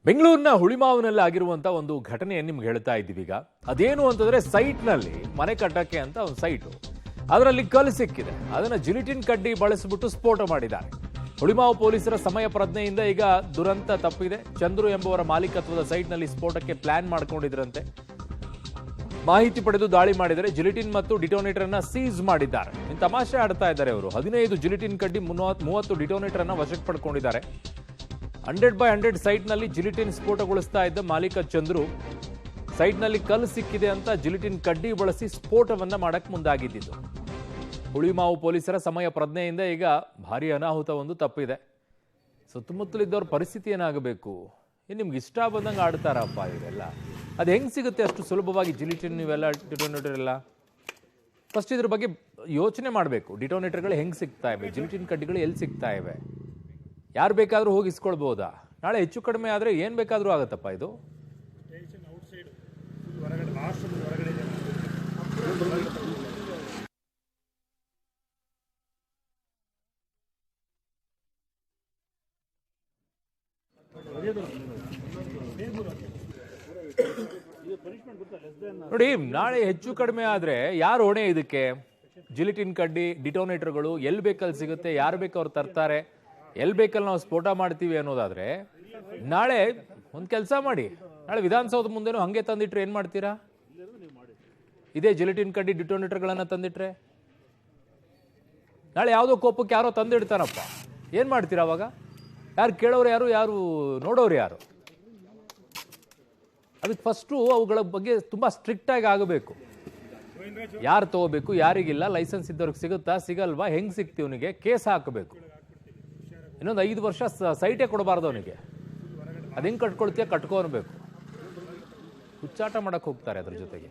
ಬೆಂಗಳೂರಿನ ಹುಳಿಮಾವಿನಲ್ಲಿ ಆಗಿರುವಂತ ಒಂದು ಘಟನೆಯನ್ನು ನಿಮ್ಗೆ ಹೇಳ್ತಾ ಇದ್ದೀವಿ ಈಗ. ಅದೇನು ಅಂತಂದ್ರೆ ಸೈಟ್ನಲ್ಲಿ ಮನೆ ಕಟ್ಟಕ್ಕೆ ಅಂತ ಒಂದು ಸೈಟು, ಅದರಲ್ಲಿ ಕಲ್ಲು ಸಿಕ್ಕಿದೆ. ಅದನ್ನ ಜಿಲಿಟಿನ್ ಕಡ್ಡಿ ಬಳಸಿಬಿಟ್ಟು ಸ್ಫೋಟ ಮಾಡಿದ್ದಾರೆ. ಹುಳಿಮಾವು ಪೊಲೀಸರ ಸಮಯ ಪ್ರಜ್ಞೆಯಿಂದ ಈಗ ದುರಂತ ತಪ್ಪಿದೆ. ಚಂದ್ರು ಎಂಬುವರ ಮಾಲೀಕತ್ವದ ಸೈಟ್ನಲ್ಲಿ ಸ್ಫೋಟಕ್ಕೆ ಪ್ಲಾನ್ ಮಾಡ್ಕೊಂಡಿದ್ರಂತೆ. ಮಾಹಿತಿ ಪಡೆದು ದಾಳಿ ಮಾಡಿದರೆ ಜಿಲಿಟಿನ್ ಮತ್ತು ಡಿಟೋನೇಟರ್ ಅನ್ನ ಸೀಸ್ ಮಾಡಿದ್ದಾರೆ. ಇನ್ನು ತಮಾಷೆ ಆಡ್ತಾ ಇದ್ದಾರೆ ಅವರು. 15 ಜಿಲಿಟಿನ್ ಕಡ್ಡಿ 30 ಡಿಟೋನೇಟರ್ ಅನ್ನ ವಶಕ್ಕೆ ಪಡ್ಕೊಂಡಿದ್ದಾರೆ. 100/100 ಸೈಟ್ನಲ್ಲಿ ಜಿಲಿಟಿನ್ ಸ್ಫೋಟಗೊಳಿಸ್ತಾ ಇದ್ದ ಮಾಲೀಕ ಚಂದ್ರು ಸೈಟ್ನಲ್ಲಿ ಕಲ್ಲು ಸಿಕ್ಕಿದೆ ಅಂತ ಜಿಲಿಟಿನ್ ಕಡ್ಡಿ ಬಳಸಿ ಸ್ಫೋಟವನ್ನ ಮಾಡಕ್ಕೆ ಮುಂದಾಗಿದ್ದು. ಹುಳಿಮಾವು ಪೊಲೀಸರ ಸಮಯ ಪ್ರಜ್ಞೆಯಿಂದ ಈಗ ಭಾರಿ ಅನಾಹುತ ಒಂದು ತಪ್ಪಿದೆ. ಸುತ್ತಮುತ್ತಲಿದ್ದವ್ರ ಪರಿಸ್ಥಿತಿ ಏನಾಗಬೇಕು? ನಿಮ್ಗೆ ಇಷ್ಟ ಬಂದಂಗೆ ಆಡ್ತಾರಪ್ಪ ಇವರೆಲ್ಲ. ಅದು ಹೆಂಗೆ ಸಿಗುತ್ತೆ ಅಷ್ಟು ಸುಲಭವಾಗಿ ಜಿಲಿಟಿನ್ ಇವೆಲ್ಲ ಡಿಟೋನೇಟರ್ ಎಲ್ಲ? ಫಸ್ಟ್ ಇದ್ರ ಬಗ್ಗೆ ಯೋಚನೆ ಮಾಡಬೇಕು. ಡಿಟೋನೇಟರ್ಗಳು ಹೆಂಗೆ ಸಿಗ್ತಾ ಇವೆ, ಜಿಲಿಟಿನ್ ಕಡ್ಡಿಗಳು ಎಲ್ಲಿ ಸಿಗ್ತಾ ಇವೆ, ಯಾರು ಬೇಕಾದರೂ ಹೋಗಿ ಇಸ್ಕೊಳ್ಬೋದಾ? ನಾಳೆ ಹೆಚ್ಚು ಕಡಿಮೆ ಆದರೆ ಏನು ಬೇಕಾದರೂ ಆಗುತ್ತಪ್ಪ ಇದು. ನೋಡಿ, ನಾಳೆ ಹೆಚ್ಚು ಕಡಿಮೆ ಆದರೆ ಯಾರು ಹೊಣೆ ಇದಕ್ಕೆ? ಜಿಲಿಟಿನ್ ಕಡ್ಡಿ ಡಿಟೋನೇಟರ್ಗಳು ಎಲ್ಲಿ ಬೇಕಲ್ಲಿ ಸಿಗುತ್ತೆ, ಯಾರು ಬೇಕು ಅವ್ರು ತರ್ತಾರೆ, ಎಲ್ಲಿ ಬೇಕಲ್ಲಿ ನಾವು ಸ್ಫೋಟ ಮಾಡ್ತೀವಿ ಅನ್ನೋದಾದ್ರೆ ನಾಳೆ ಒಂದು ಕೆಲಸ ಮಾಡಿ, ನಾಳೆ ವಿಧಾನಸೌಧ ಮುಂದೆನೂ ಹಂಗೆ ತಂದಿಟ್ರೆ ಏನು ಮಾಡ್ತೀರಾ? ಇದೇ ಜಿಲಿಟಿನ್ ಕಡ್ಡಿ ಡಿಟೋನೇಟರ್ಗಳನ್ನು ತಂದಿಟ್ರೆ ನಾಳೆ ಯಾವುದೋ ಕೋಪಕ್ಕೆ ಯಾರೋ ತಂದಿಡ್ತಾರಪ್ಪ, ಏನು ಮಾಡ್ತೀರಾ ಅವಾಗ? ಯಾರು ಕೇಳೋರು ಯಾರು, ಯಾರು ನೋಡೋರು ಯಾರು? ಅದಕ್ಕೆ ಫಸ್ಟು ಅವುಗಳ ಬಗ್ಗೆ ತುಂಬ ಸ್ಟ್ರಿಕ್ಟಾಗಿ ಆಗಬೇಕು. ಯಾರು ತಗೋಬೇಕು, ಯಾರಿಗಿಲ್ಲ, ಲೈಸೆನ್ಸ್ ಇದ್ದವ್ರಿಗೆ ಸಿಗುತ್ತಾ, ಸಿಗಲ್ವಾ, ಹೆಂಗೆ ಸಿಗ್ತೀವನಿಗೆ ಕೇಸ್ ಹಾಕಬೇಕು. ಇನ್ನೊಂದು 5 ವರ್ಷ ಸೈಟೇ ಕೊಡಬಾರ್ದು ಅವನಿಗೆ. ಅದು ಹೆಂಗೆ ಕಟ್ಕೊಳ್ತೀಯ, ಕಟ್ಕೊ ಅನ್ಬೇಕು. ಹುಚ್ಚಾಟ ಮಾಡಕ್ಕೆ ಹೋಗ್ತಾರೆ ಅದ್ರ ಜೊತೆಗೆ.